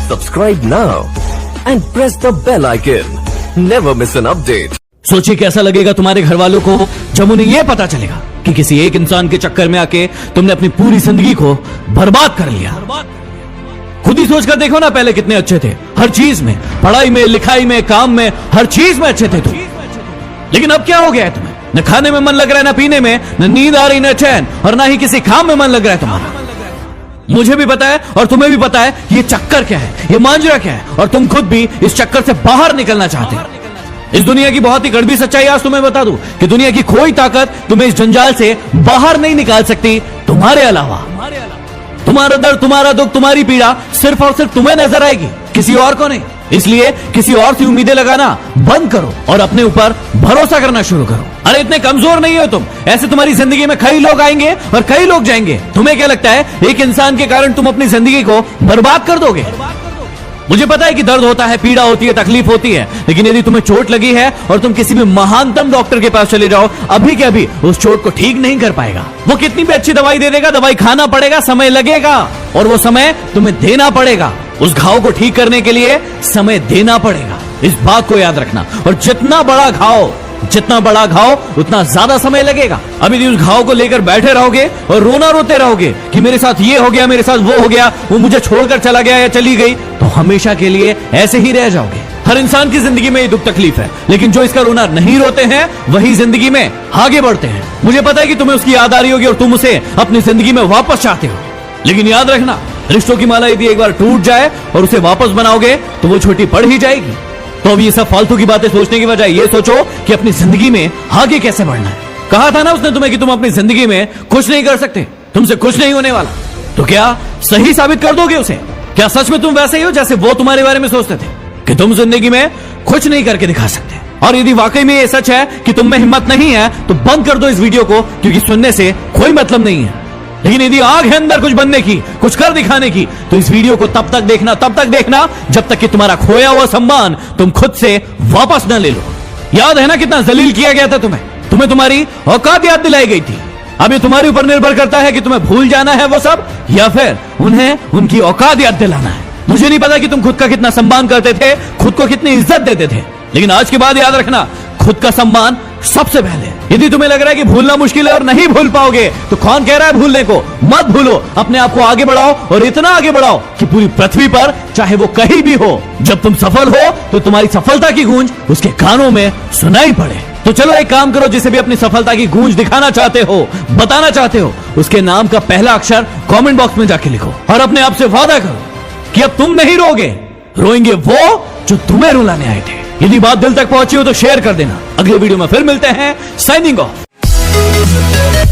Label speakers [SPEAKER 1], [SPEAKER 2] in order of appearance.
[SPEAKER 1] Subscribe now and press the bell icon. Never miss an update.
[SPEAKER 2] सोचिए कैसा लगेगा तुम्हारे घर वालों को जब उन्हें यह पता चलेगा कि किसी एक इंसान के चक्कर में आके तुमने अपनी पूरी जिंदगी को बर्बाद कर लिया। खुद ही सोचकर देखो ना, पहले कितने अच्छे थे, हर चीज में, पढ़ाई में, लिखाई में, काम में, हर चीज में अच्छे थे तुम। लेकिन अब क्या हो गया है तुम्हें? न खाने में मन लग रहा है, न पीने में, न नींद आ रही, न चैन, और ना ही किसी काम में मन लग रहा है तुम्हारा। मुझे भी पता है और तुम्हें भी पता है ये चक्कर क्या है, ये मांजरा क्या है, और तुम खुद भी इस चक्कर से बाहर निकलना चाहते हो। इस दुनिया की बहुत ही कड़वी सच्चाई आज तुम्हें बता दूं कि दुनिया की कोई ताकत तुम्हें इस जंजाल से बाहर नहीं निकाल सकती तुम्हारे अलावा। तुम्हारा दर्द, तुम्हारा दुख, तुम्हारी पीड़ा सिर्फ और सिर्फ तुम्हें नजर आएगी, किसी और को नहीं। इसलिए किसी और से उम्मीदें लगाना बंद करो और अपने ऊपर भरोसा करना शुरू करो। अरे इतने कमजोर नहीं हो तुम, ऐसे तुम्हारी जिंदगी में कई लोग आएंगे और कई लोग जाएंगे। तुम्हें क्या लगता है एक इंसान के कारण तुम अपनी जिंदगी को बर्बाद कर दोगे? मुझे पता है कि दर्द होता है, पीड़ा होती है, तकलीफ होती है, लेकिन यदि तुम्हें चोट लगी है और तुम किसी भी महानतम डॉक्टर के पास चले जाओ, अभी के अभी उस चोट को ठीक नहीं कर पाएगा। वो कितनी भी अच्छी दवाई दे देगा, दवाई खाना पड़ेगा, समय लगेगा, और वो समय तुम्हें देना पड़ेगा। उस घाव को ठीक करने के लिए समय देना पड़ेगा, इस बात को याद रखना। और जितना बड़ा घाव उतना ज्यादा समय लगेगा। अभी यदि उस घाव को लेकर बैठे रहोगे और रोना रोते रहोगे कि मेरे साथ ये हो गया, मेरे साथ वो हो गया, वो मुझे छोड़कर चला गया या चली गई, तो हमेशा के लिए ऐसे ही रह जाओगे। हर इंसान की जिंदगी में ये दुख तकलीफ है, लेकिन जो इसका रोना नहीं रोते हैं वही जिंदगी में आगे बढ़ते हैं। मुझे पता है कि तुम्हें उसकी याद आ रही होगी और तुम उसे अपनी जिंदगी में वापस चाहते हो, लेकिन याद रखना, रिश्तों की माला यदि एक बार टूट जाए और उसे वापस बनाओगे तो वो छोटी पड़ ही जाएगी। तो अब ये सब फालतू की बातें सोचने की बजाय ये सोचो कि अपनी जिंदगी में आगे कैसे बढ़ना है। कहा था ना उसने तुम्हें कि तुम अपनी जिंदगी में कुछ नहीं कर सकते, तुमसे कुछ नहीं होने वाला। तो क्या सही साबित कर दोगे उसे? क्या सच में तुम वैसे ही हो जैसे वो तुम्हारे बारे में सोचते थे कि तुम जिंदगी में कुछ नहीं करके दिखा सकते? और यदि वाकई में ये सच है कि तुम में हिम्मत नहीं है तो बंद कर दो इस वीडियो को, क्योंकि सुनने से कोई मतलब नहीं है। लेकिन यदि आग है अंदर कुछ बनने की, कुछ कर दिखाने की, तो इस वीडियो को तब तक देखना जब तक कि तुम्हारा खोया हुआ सम्मान तुम खुद से वापस न ले लो। याद है ना कितना जलील किया गया था तुम्हें तुम्हारी औकात याद दिलाई गई थी। अब ये तुम्हारे ऊपर निर्भर करता है कि तुम्हें भूल जाना है वो सब, या फिर उन्हें उनकी औकात याद दिलाना है। मुझे नहीं पता कि तुम खुद का कितना सम्मान करते थे, खुद को कितनी इज्जत देते थे, लेकिन आज के बाद याद रखना, खुद का सम्मान सबसे पहले। यदि तुम्हें लग रहा है कि भूलना मुश्किल है और नहीं भूल पाओगे, तो कौन कह रहा है भूलने को? मत भूलो, अपने आप को आगे बढ़ाओ, और इतना आगे बढ़ाओ कि पूरी पृथ्वी पर चाहे वो कहीं भी हो, जब तुम सफल हो तो तुम्हारी सफलता की गूंज उसके कानों में सुनाई पड़े। तो चलो एक काम करो, जिसे भी अपनी सफलता की गूंज दिखाना चाहते हो, बताना चाहते हो, उसके नाम का पहला अक्षर कमेंट बॉक्स में जाके लिखो, और अपने आप से वादा करो कि अब तुम नहीं रोएंगे वो जो तुम्हें रुलाने आए थे। यदि बात दिल तक पहुंची हो तो शेयर कर देना। अगले वीडियो में फिर मिलते हैं। Signing off.